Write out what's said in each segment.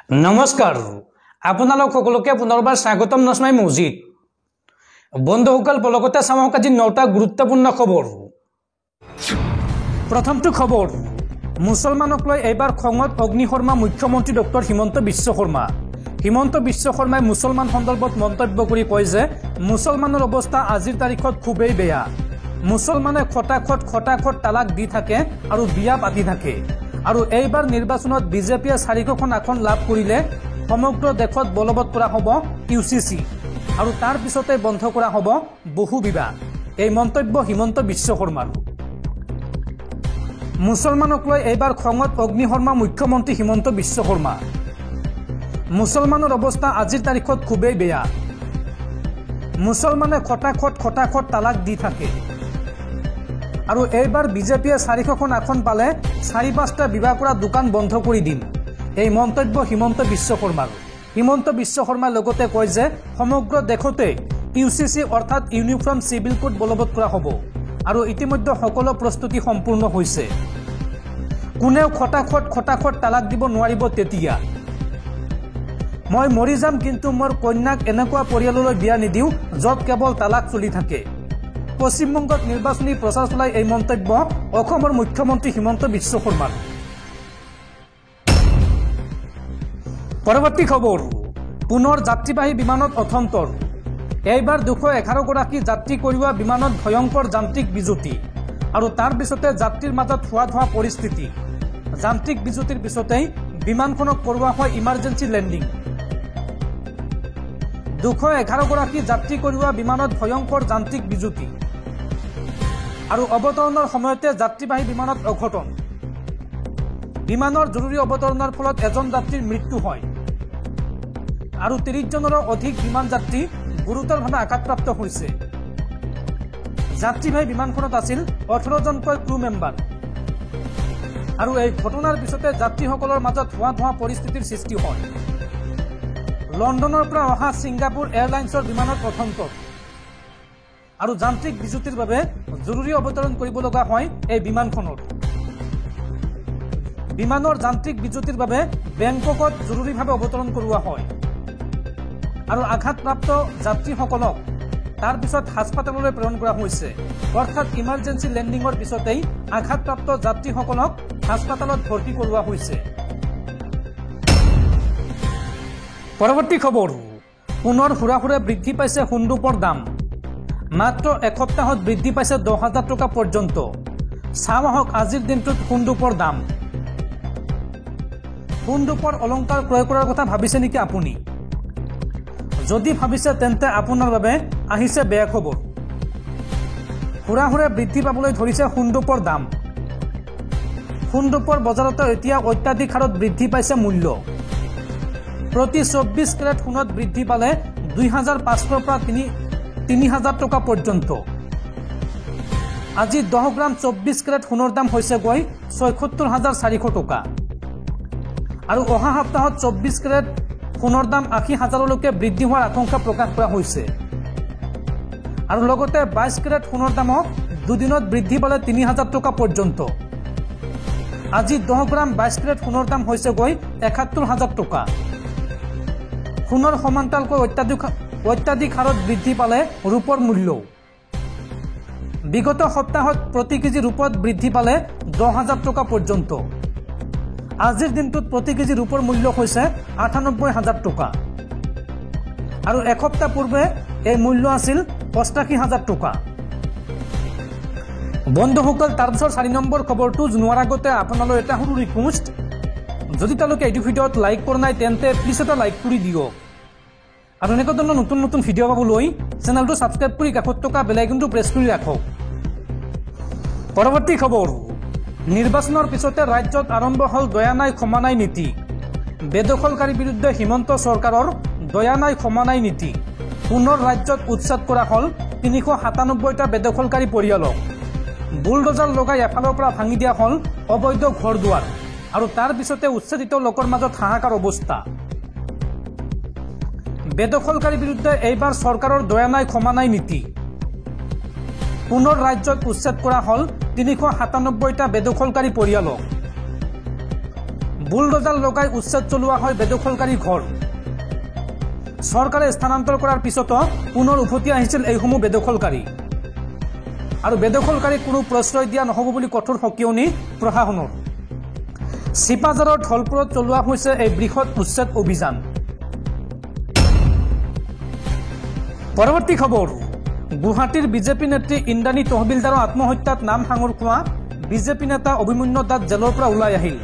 নমস্কাৰ আপোনালোক সকলোকে পুনৰবাৰ স্বাগতম নসমাই মছজিদ বন্ধুসকল পলকতে চাওক আজি 9টা গুৰুত্বপূৰ্ণ খবৰ প্ৰথমটো খবৰ মুছলমানক লৈ এইবাৰ খঙত অগ্নিশৰ্মা মুখ্যমন্ত্ৰী ডক্টৰ হিমন্ত বিশ্ব শৰ্মাই মুছলমান সন্দৰ্ভত মন্তব্য কৰি কয় যে মুছলমানৰ অৱস্থা আজিৰ তাৰিখত খুবেই বেয়া মুছলমানে খটাখট তালাক দি থাকে আৰু বিয়া পাতি থাকে আৰু এইবাৰ নিৰ্বাচনত বিজেপিয়ে 4খন আসন লাভ কৰিলে সমগ্ৰ দেশত বলবৎ কৰা হ'ব ইউচিচি আৰু তাৰ পিছতে বন্ধ কৰা হ'ব বহু বিবাহ এই মন্তব্য হিমন্ত বিশ্ব শৰ্মাৰ মুছলমানক লৈ এইবাৰ খঙত অগ্নিশৰ্মা মুখ্যমন্ত্ৰী হিমন্ত বিশ্ব শৰ্মা মুছলমানৰ অৱস্থা আজিৰ তাৰিখত খুবেই বেয়া মুছলমানে খটাখট তালাক দি থাকে আৰু এইবাৰ বিজেপিয়ে 4খন আসন পালে 4-5টা বিবাহ কৰা দোকান বন্ধ কৰি দিম এই মন্তব্য হিমন্ত বিশ্ব শৰ্মাৰ লগতে কয় যে সমগ্ৰ দেশতে ইউচিচি অৰ্থাৎ ইউনিফৰ্ম সিভিল কোড বলবৎ কৰা হ'ব আৰু ইতিমধ্যে সকলো প্ৰস্তুতি সম্পূৰ্ণ হৈছে কোনেও খটাখট তালাক দিব নোৱাৰিব তেতিয়া মই মৰি যাম কিন্তু মোৰ কন্যাক এনেকুৱা পৰিয়াললৈ বিয়া নিদিও য'ত কেৱল তালাক চলি থাকে পশ্চিমবংগত নিৰ্বাচনী প্ৰচাৰ চলাই এই মন্তব্য অসমৰ মুখ্যমন্ত্ৰী হিমন্ত বিশ্ব শৰ্মাৰ পৰৱৰ্তী খবৰ পুনৰ যাত্ৰীবাহী বিমানত অথন্তৰ এইবাৰ 211 গৰাকী যাত্ৰী কঢ়িওৱা বিমানত ভয়ংকৰ যান্ত্ৰিক বিজুতি আৰু তাৰ পিছতে যাত্ৰীৰ মাজত হোৱা পৰিস্থিতি যান্ত্ৰিক বিজুতিৰ পিছতেই বিমানখনক কৰোৱা হয় ইমাৰ্জেন্সি লেণ্ডিং 211 গৰাকী যাত্ৰী কঢ়িওৱা বিমানত ভয়ংকৰ যান্ত্ৰিক বিজুতি আৰু অৱতৰণৰ সময়তে যাত্ৰীবাহী বিমানত অঘটন বিমানৰ জৰুৰী অৱতৰণৰ ফলত এজন যাত্ৰীৰ মৃত্যু হয় আৰু 30 জনৰো অধিক বিমান যাত্ৰী গুৰুতৰভাৱে আঘাতপ্ৰাপ্ত হৈছে যাত্ৰীবাহী বিমানখনত আছিল 18 জনকৈ ক্ৰু মেম্বাৰ আৰু এই ঘটনাৰ পিছতে যাত্ৰীসকলৰ মাজত হোৱা পৰিস্থিতিৰ সৃষ্টি হয় লণ্ডনৰ পৰা অহা ছিংগাপুৰ এয়াৰলাইন্সৰ বিমানত অথন্তৰ আৰু যান্ত্ৰিক বিজুতিৰ বাবে জৰুৰী অৱতৰণ কৰিব লগা হয় এই বিমানখনৰ বিমানৰ যান্ত্ৰিক বিজুতিৰ বাবে বেংককত জৰুৰীভাৱে অৱতৰণ কৰোৱা হয় আৰু আঘাতপ্ৰাপ্ত যাত্ৰীসকলক তাৰ পিছত হাস্পতাললৈ প্ৰেৰণ কৰা হৈছে অৰ্থাৎ ইমাৰ্জেন্সি লেণ্ডিঙৰ পিছতেই আঘাতপ্ৰাপ্ত যাত্ৰীসকলক হাস্পতালত ভৰ্তি কৰোৱা হৈছে পৰৱৰ্তী খবৰ পুনৰ হুৰাহুৰে বৃদ্ধি পাইছে সোণৰূপৰ দাম মাত্ৰ এসপ্তাহত বৃদ্ধি পাইছে 10,000 টকা পৰ্যন্ত চাওঁ আহক আজিৰ দিনটোত সোণৰূপৰ দাম সোণৰূপৰ অলংকাৰ ক্ৰয় কৰাৰ কথা ভাবিছে নেকি আপুনি যদি ভাবিছে তেন্তে আপোনাৰ বাবে আহিছে বেয়া খবৰ হুৰাহুৰে বৃদ্ধি পাবলৈ ধৰিছে সোণৰূপৰ দাম সোণৰূপৰ বজাৰতো এতিয়া অত্যাধিক হাৰত বৃদ্ধি পাইছে মূল্য প্ৰতি 24 কেৰেট সোণত বৃদ্ধি পালে 2,500 পৰা 3,000 টকা পৰ্যন্ত আজি 10 গ্ৰাম 24 কেৰেট সোণৰ দাম হৈছে গৈ 76,400 টকা আৰু অহা সপ্তাহত 24 কেৰেট সোণৰ দাম 80,000লৈকে বৃদ্ধি হোৱাৰ আশংকা প্ৰকাশ কৰা হৈছে আৰু লগতে 22 কেৰেট সোণৰ দামো দুদিনত বৃদ্ধি পালে 3,000 টকা পৰ্যন্ত আজি 10 গ্ৰাম 22 কেৰেট সোণৰ দাম হৈছে গৈ 71,000 টকা সোণৰ সমান্তৰালকৈ অত্যাধিক হাৰত বৃদ্ধি পালে ৰূপৰ মূল্য বিগত সপ্তাহত প্ৰতি কেজি ৰূপত বৃদ্ধি পালে 10,000 টকা পৰ্যন্ত আজিৰ দিনটোত প্ৰতি কেজি ৰূপৰ মূল্য হৈছে 98,000 টকা আৰু এসপ্তাহ পূৰ্বে এই মূল্য আছিল 88,000 টকা বন্ধুসকল তাৰপিছত 4 নম্বৰ খবৰটো জনোৱাৰ আগতে আপোনালৈ এটা সৰু ৰিকুৱেষ্ট যদি তেওঁলোকে এই ভিডিঅ'ত লাইক কৰা নাই তেন্তে প্লিজ এটা লাইক কৰি দিয়ক আৰু এনেকুৱা ধৰণৰ নতুন ভিডিঅ' পাবলৈ চেনেলটো ছাবস্ক্ৰাইব কৰি কাষত থকা বেল আইকনটো প্ৰেছ কৰি ৰাখক পৰৱৰ্তী খবৰ নিৰ্বাচনৰ পিছতে ৰাজ্যত আৰম্ভ হ'ল দয়া নাই ক্ষমা নাই নীতি বেদখলকাৰীৰ বিৰুদ্ধে হিমন্ত চৰকাৰৰ দয়া নাই ক্ষমা নাই নীতি পুনৰ ৰাজ্যত উচ্ছেদ কৰা হ'ল 397টা বেদখলকাৰী পৰিয়ালক বুলডোজাৰ লগাই এফালৰ পৰা ভাঙি দিয়া হ'ল অবৈধ ঘৰ দুৱাৰ আৰু তাৰ পিছতে উচ্ছেদিত লোকৰ মাজত হাহাকাৰ অৱস্থা বেদখলকাৰীৰ বিৰুদ্ধে এইবাৰ চৰকাৰৰ দয়া নাই ক্ষমা নাই নীতি পুনৰ ৰাজ্যত উচ্ছেদ কৰা হ'ল 397টা বেদখলকাৰী পৰিয়ালক বুলডোজাৰ লগাই উচ্ছেদ চলোৱা হয় বেদখলকাৰী ঘৰ চৰকাৰে স্থানান্তৰ কৰাৰ পিছতো পুনৰ উভতি আহিছিল এইসমূহ বেদখলকাৰী আৰু বেদখলকাৰীক কোনো প্ৰশ্ৰয় দিয়া নহ'ব বুলি কঠোৰ সকিয়নি প্ৰশাসনৰ চিপাঝাৰৰ ঢলপুৰত চলোৱা হৈছে এই বৃহৎ উচ্ছেদ অভিযান পৰৱৰ্তী খবৰ গুৱাহাটীৰ বিজেপি নেত্ৰী ইন্দ্ৰাণী তহবিলদাৰৰ আত্মহত্যাত নাম সাঙুৰ খোৱা বিজেপি নেতা অভিমন্যু দাস জেলৰ পৰা ওলাই আহিল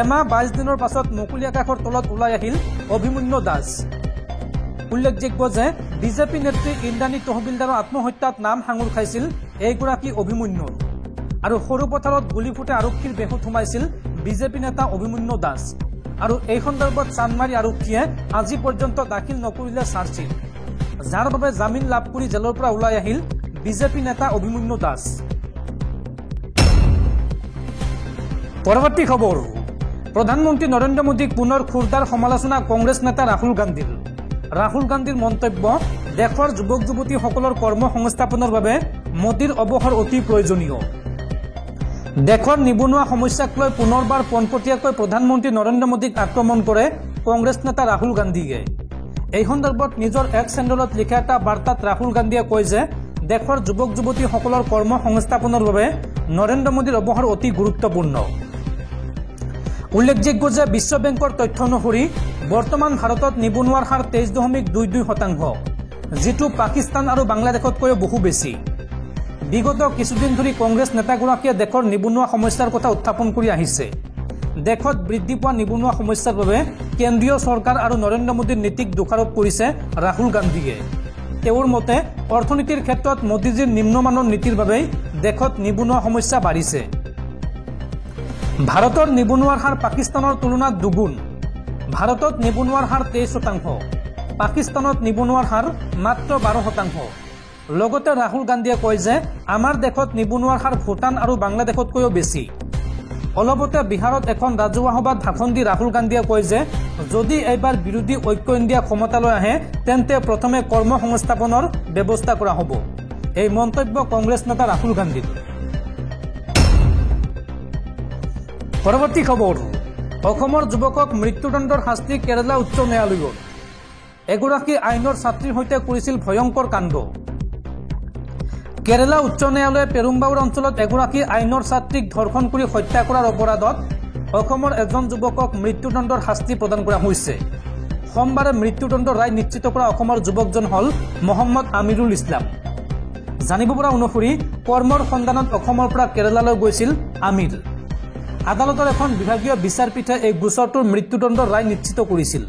এমাহ 22 দিনৰ পাছত মুকলি আকাশৰ তলত ওলাই আহিল অভিমন্যু দাস উল্লেখযোগ্য যে বিজেপি নেত্ৰী ইন্দ্ৰাণী তহবিলদাৰৰ আত্মহত্যাত নাম সাঙুৰ খাইছিল এইগৰাকী অভিমন্যুৰ আৰু সৰু পথাৰত গুলি ফুটে আৰক্ষীৰ বেহুত সোমাইছিল বিজেপি নেতা অভিমন্যু দাস আৰু এই সন্দৰ্ভত চানমাৰী আৰক্ষীয়ে আজি পৰ্যন্ত দাখিল নকৰিলে চাৰ্জশ্বীট যাৰ বাবে জামিন লাভ কৰি জেলৰ পৰা ওলাই আহিল বিজেপি নেতা অভিমন্যু দাস পৰৱৰ্তী খবৰ প্ৰধানমন্ত্ৰী নৰেন্দ্ৰ মোদীক পুনৰ খুৰদাৰ সমালোচনা কংগ্ৰেছ নেতা ৰাহুল গান্ধীৰ মন্তব্য দেশৰ যুৱক যুৱতীসকলৰ কৰ্মসংস্থাপনৰ বাবে মোদীৰ অৱসৰ অতি প্ৰয়োজনীয় দেশৰ নিবনুৱা সমস্যাক লৈ পুনৰবাৰ পোনপটীয়াকৈ প্ৰধানমন্ত্ৰী নৰেন্দ্ৰ মোদীক আক্ৰমণ কৰে কংগ্ৰেছ নেতা ৰাহুল গান্ধীয়ে এই সন্দৰ্ভত নিজৰ এক্স হেণ্ডেলত লিখা এটা বাৰ্তাত ৰাহুল গান্ধীয়ে কয় যে দেশৰ যুৱক যুৱতীসকলৰ কৰ্মসংস্থাপনৰ বাবে নৰেন্দ্ৰ মোদীৰ অৱসৰ অতি গুৰুত্বপূৰ্ণ উল্লেখযোগ্য যে বিশ্ব বেংকৰ তথ্য অনুসৰি বৰ্তমান ভাৰতত নিবনুৱাৰ হাৰ 23.22%, যিটো পাকিস্তান আৰু বাংলাদেশতকৈও বহু বেছি বিগত কিছুদিন ধৰি কংগ্ৰেছ নেতাগৰাকীয়ে দেশৰ নিবনুৱা সমস্যাৰ কথা উত্থাপন কৰি আহিছে দেশত বৃদ্ধি পোৱা নিবনুৱা সমস্যাৰ বাবে কেন্দ্ৰীয় চৰকাৰ আৰু নৰেন্দ্ৰ মোদীৰ নীতিক দোষাৰোপ কৰিছে ৰাহুল গান্ধীয়ে তেওঁৰ মতে অৰ্থনীতিৰ ক্ষেত্ৰত মোদীজীৰ নিম্নমানৰ নীতিৰ বাবে দেশত নিবনুৱা সমস্যা বাঢ়িছে ভাৰতৰ নিবনুৱাৰ হাৰ পাকিস্তানৰ তুলনাত দুগুণ ভাৰতত নিবনুৱাৰ হাৰ 23%, পাকিস্তানত নিবনুৱাৰ হাৰ মাত্ৰ 12%। লগতে ৰাহুল গান্ধীয়ে কয় যে আমাৰ দেশত নিবনুৱাৰ হাৰ ভূটান আৰু বাংলাদেশতকৈও বেছি অলপতে বিহাৰত এখন ৰাজহুৱা সভাত ভাষণ দি ৰাহুল গান্ধীয়ে কয় যে যদি এইবাৰ বিৰোধী ঐক্য ইণ্ডিয়া ক্ষমতালৈ আহে তেন্তে প্ৰথমে কৰ্মসংস্থাপনৰ ব্যৱস্থা কৰা হ'ব এই মন্তব্য কংগ্ৰেছ নেতা ৰাহুল গান্ধীৰ পৰৱৰ্তী খবৰ অসমৰ যুৱকক মৃত্যুদণ্ডৰ শাস্তি কেৰালা উচ্চ ন্যায়ালয়ৰ এগৰাকী আইনৰ ছাত্ৰীৰ সৈতে কৰিছিল ভয়ংকৰ কাণ্ড কেৰালা উচ্চ ন্যায়ালয়ে পেৰুম্বাউৰ অঞ্চলত এগৰাকী আইনৰ ছাত্ৰীক ধৰ্ষণ কৰি হত্যা কৰাৰ অপৰাধত অসমৰ এজন যুৱকক মৃত্যুদণ্ডৰ শাস্তি প্ৰদান কৰা হৈছে সোমবাৰে মৃত্যুদণ্ডৰ ৰায় নিশ্চিত কৰা অসমৰ যুৱকজন হ'ল মহম্মদ আমিৰুল ইছলাম জানিব পৰা অনুসৰি কৰ্মৰ সন্ধানত অসমৰ পৰা কেৰালালৈ গৈছিল আমিৰ আদালতৰ এখন বিভাগীয় বিচাৰপীঠে এই গোচৰটোৰ মৃত্যুদণ্ডৰ ৰায় নিশ্চিত কৰিছিল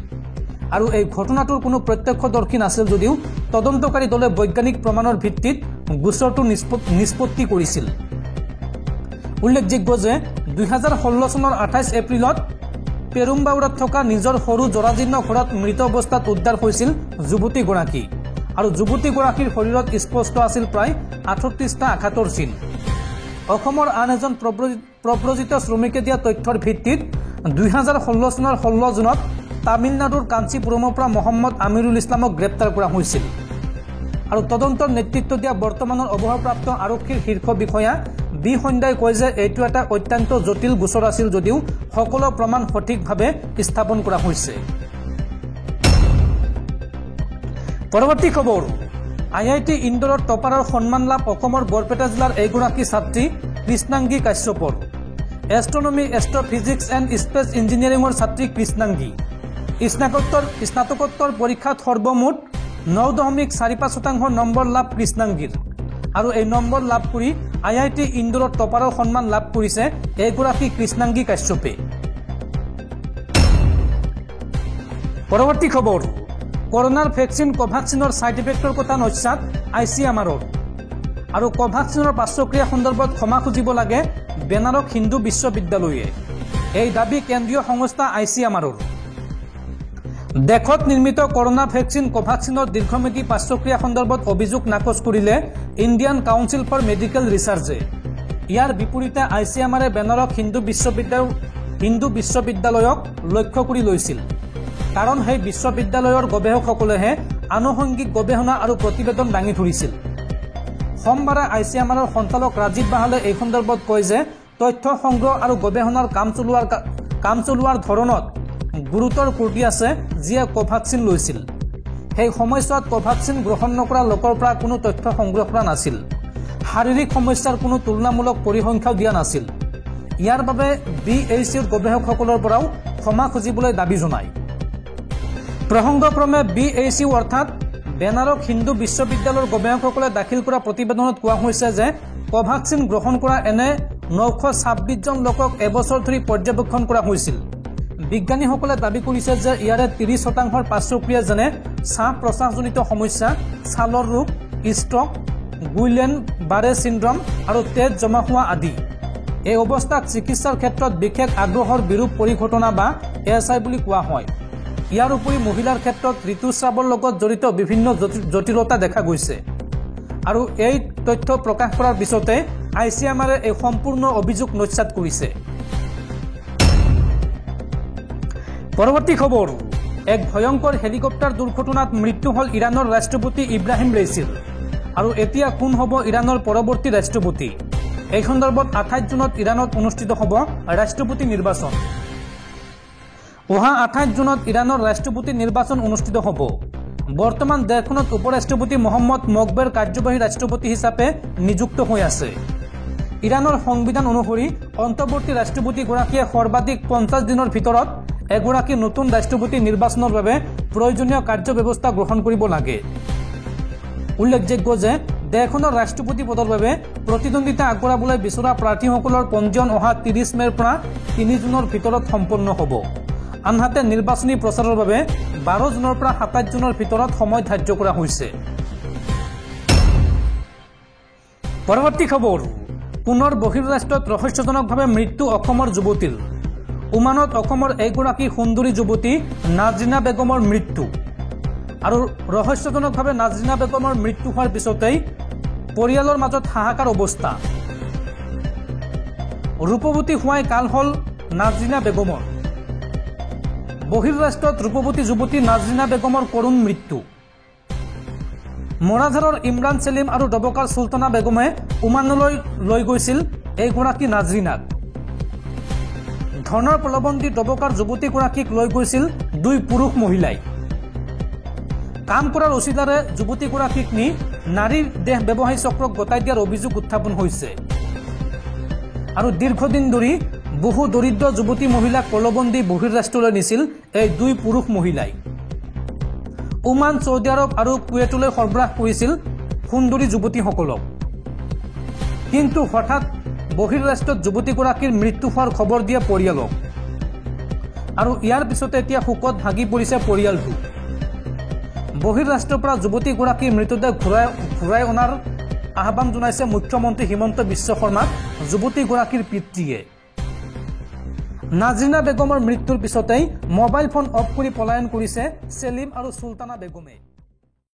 আৰু এই ঘটনাটোৰ কোনো প্ৰত্যক্ষদৰ্শী নাছিল যদিও তদন্তকাৰী দলে বৈজ্ঞানিক প্ৰমাণৰ ভিত্তিত গোচৰটো নিষ্পত্তি কৰিছিল উল্লেখযোগ্য যে 2016 চনৰ 28 এপ্ৰিলত পেৰুম্বাউৰত থকা নিজৰ সৰু জৰাজীৰ্ণ ঘৰত মৃত অৱস্থাত উদ্ধাৰ হৈছিল যুৱতীগৰাকী আৰু যুৱতীগৰাকীৰ শৰীৰত স্পষ্ট আছিল প্ৰায় 38টা আঘাতৰ চিন অসমৰ আন এজন প্ৰব্ৰজিত শ্ৰমিকে দিয়া তথ্যৰ ভিত্তিত 2016 চনৰ 16 জুনত তামিলনাডুৰ কাঞ্চিপুৰমৰ পৰা মহম্মদ আমিৰুল ইছলামক গ্ৰেপ্তাৰ কৰা হৈছিল আৰু তদন্তৰ নেতৃত্ব দিয়া বৰ্তমানৰ অৱসৰপ্ৰাপ্ত আৰক্ষীৰ শীৰ্ষ বিষয়া বি সন্ধ্যাই কয় যে এইটো এটা অত্যন্ত জটিল গোচৰ আছিল যদিও সকলো প্ৰমাণ সঠিকভাৱে স্থাপন কৰা হৈছে পৰৱৰ্তী খবৰ IIT ইন্দোৰৰ টপাৰৰ সন্মান লাভ অসমৰ বৰপেটা জিলাৰ এগৰাকী ছাত্ৰী কৃষ্ণাংগী কাশ্যপৰ এষ্ট্ৰনমি এষ্ট্ৰফিজিক্স এণ্ড স্পেচ ইঞ্জিনিয়াৰিঙৰ ছাত্ৰী কৃষ্ণাংগী স্নাতকোত্তৰ পৰীক্ষাত সৰ্বমুঠ 9.45% নম্বৰ লাভ কৃষ্ণাংগীৰ আৰু এই নম্বৰ লাভ কৰি IIT ইন্দোৰৰ টপাৰৰ সন্মান লাভ কৰিছে এগৰাকী কৃষ্ণাংগী কাশ্যপে পৰৱৰ্তী খবৰ কৰোনাৰ ভেকচিন কোভাক্সিনৰ সাইড ইফেক্টৰ কথা নস্যাৎ ICMRৰ আৰু কোভাক্সিনৰ পাৰ্শ্বক্ৰিয়া সন্দৰ্ভত ক্ষমা খুজিব লাগে বেনাৰস হিন্দু বিশ্ববিদ্যালয়ে এই দাবী কেন্দ্ৰীয় সংস্থা ICMRৰ দেশত নিৰ্মিত কৰোনা ভেকচিন কোভাক্সিনৰ দীৰ্ঘম্যাদী পাৰ্শ্বক্ৰিয়া সন্দৰ্ভত অভিযোগ নাকচ কৰিলে ইণ্ডিয়ান কাউন্সিল ফৰ মেডিকেল ৰিচাৰ্চে ইয়াৰ বিপৰীতে ICMRে বেনাৰস হিন্দু বিশ্ববিদ্যালয়ক লক্ষ্য কৰি লৈছিল কাৰণ সেই বিশ্ববিদ্যালয়ৰ গৱেষকসকলেহে আনুষংগিক গৱেষণা আৰু প্ৰতিবেদন দাঙি ধৰিছিল সোমবাৰে ICMRৰ সঞ্চালক ৰাজীৱ বাহালে এই সন্দৰ্ভত কয় যে তথ্য সংগ্ৰহ আৰু গৱেষণাৰ কাম চলোৱাৰ কাম চলোৱাৰ ধৰণত গুৰুতৰ ত্ৰুটি আছে যিয়ে কোভাক্সিন লৈছিল সেই সময়ছোৱাত কোভাক্সিন গ্ৰহণ নকৰা লোকৰ পৰা কোনো তথ্য সংগ্ৰহ কৰা নাছিল শাৰীৰিক সমস্যাৰ কোনো তুলনামূলক পৰিসংখ্যাও দিয়া নাছিল ইয়াৰ বাবে BHCৰ গৱেষকসকলৰ পৰাও ক্ষমা খুজিবলৈ দাবী জনায় প্ৰসংগক্ৰমে BHC অৰ্থাৎ বেনাৰস হিন্দু বিশ্ববিদ্যালয়ৰ গৱেষকসকলে দাখিল কৰা প্ৰতিবেদনত কোৱা হৈছে যে কোভাক্সিন গ্ৰহণ কৰা এনে 926 জন লোকক এবছৰ ধৰি পৰ্যবেক্ষণ কৰা হৈছিল বিজ্ঞানীসকলে দাবী কৰিছে যে ইয়াৰে 30% পাৰ্শ্বক্ৰিয়া যেনে শ্বাস প্ৰশ্বাসজনিত সমস্যা ছালৰ ৰোগ ষ্ট্ৰক গুইলেন বাৰে চিণ্ড্ৰম আৰু তেজ জমা হোৱা আদি এই অৱস্থাক চিকিৎসাৰ ক্ষেত্ৰত বিশেষ আগ্ৰহৰ বিৰূপ পৰিঘটনা বা ASI বুলি কোৱা হয় ইয়াৰ উপৰি মহিলাৰ ক্ষেত্ৰত ঋতুস্ৰাৱৰ লগত জড়িত বিভিন্ন জটিলতা দেখা গৈছে আৰু এই তথ্য প্ৰকাশ কৰাৰ পিছতে ICMR এই সম্পূৰ্ণ অভিযোগ নস্যাৎ কৰিছে পৰৱৰ্তী খবৰ এক ভয়ংকৰ হেলিকপ্টাৰ দুৰ্ঘটনাত মৃত্যু হল ইৰানৰ ৰাষ্ট্ৰপতি ইব্ৰাহিম ৰাইছিৰ আৰু এতিয়া কোন হ'ব ইৰানৰ পৰৱৰ্তী ৰাষ্ট্ৰপতি এই সন্দৰ্ভত 28 জুনত ইৰানত অনুষ্ঠিত হ'ব ৰাষ্ট্ৰপতি নিৰ্বাচন অহা 28 জুনত ইৰানৰ ৰাষ্ট্ৰপতি নিৰ্বাচন অনুষ্ঠিত হ'ব বৰ্তমান দেশখনত উপৰাষ্ট্ৰপতি মহম্মদ মকবেৰ কাৰ্যবাহী ৰাষ্ট্ৰপতি হিচাপে নিযুক্ত হৈ আছে ইৰানৰ সংবিধান অনুসৰি অন্তৰ্বৰ্তী ৰাষ্ট্ৰপতিগৰাকীয়ে সৰ্বাধিক 50 দিনৰ ভিতৰত এগৰাকী নতুন ৰাষ্ট্ৰপতি নিৰ্বাচনৰ বাবে প্ৰয়োজনীয় কাৰ্যব্যৱস্থা গ্ৰহণ কৰিব লাগে উল্লেখযোগ্য যে দেশখনৰ ৰাষ্ট্ৰপতি পদৰ বাবে প্ৰতিদ্বন্দ্বিতা আগবঢ়াবলৈ বিচৰা প্ৰাৰ্থীসকলৰ পঞ্জীয়ন অহা 30 মেৰ পৰা 3 জুনৰ ভিতৰত সম্পন্ন হ'ব আনহাতে নিৰ্বাচনী প্ৰচাৰৰ বাবে 12 জুনৰ পৰা 27 জুনৰ ভিতৰত সময় ধাৰ্য কৰা হৈছে পৰৱৰ্তী খবৰ পুনৰ বহিৰ্ৰাষ্ট্ৰত ৰহস্যজনকভাৱে মৃত্যু অসমৰ যুৱতীৰ ওমানত অসমৰ এগৰাকী সুন্দৰী যুৱতী নাজৰিনা বেগমৰ মৃত্যু আৰু ৰহস্যজনকভাৱে নাজৰিনা বেগমৰ মৃত্যু হোৱাৰ পিছতেই পৰিয়ালৰ মাজত হাহাকাৰ অৱস্থা ৰূপৱতী হোৱাই কাল হল নাজৰিনা বেগমৰ বহিৰ্ৰাষ্ট্ৰত ৰূপৱতী যুৱতী নাজৰিনা বেগমৰ কৰুণ মৃত্যু মৰাঝাৰৰ ইমৰান সেলিম আৰু ডবকাৰ সুলতানা বেগমে ওমানলৈ লৈ গৈছিল এইগৰাকী নাজৰিনাক ধনৰ প্ৰলোভন ডবকাৰ যুৱতীগৰাকীক লৈ গৈছিল দুই পুৰুষ মহিলাই কাম কৰাৰ উচিলাৰে যুৱতীগৰাকীক নি নাৰীৰ দেহ ব্যৱসায়ী চক্ৰক গতাই দিয়াৰ অভিযোগ উত্থাপন হৈছে আৰু দীৰ্ঘদিন ধৰি বহু দৰিদ্ৰ যুৱতী মহিলাক প্ৰলোভন দি বহিৰ্ৰাষ্ট্ৰলৈ নিছিল এই দুই পুৰুষ মহিলাই ওমান সৌদি আৰব আৰু কুৱেইটলৈ সৰবৰাহ কৰিছিল সুন্দৰী যুৱতীসকলক কিন্তু হঠাৎ বহিৰ্ৰাষ্ট্ৰত যুৱতীগৰাকীৰ মৃত্যু হোৱাৰ খবৰ দিয়ে পৰিয়ালক আৰু ইয়াৰ পিছতে এতিয়া শোকত ভাগি পৰিছে পৰিয়ালটো বহিৰ্ৰাষ্ট্ৰৰ পৰা যুৱতীগৰাকীৰ মৃতদেহ ঘূৰাই অনাৰ আহ্বান জনাইছে মুখ্যমন্ত্ৰী হিমন্ত বিশ্ব শৰ্মাক যুৱতীগৰাকীৰ পিতৃয়ে নাজৰিনা বেগমৰ মৃত্যুৰ পিছতেই মোবাইল ফোন অফ কৰি পলায়ন কৰিছে সেলিম আৰু সুলতানা বেগমে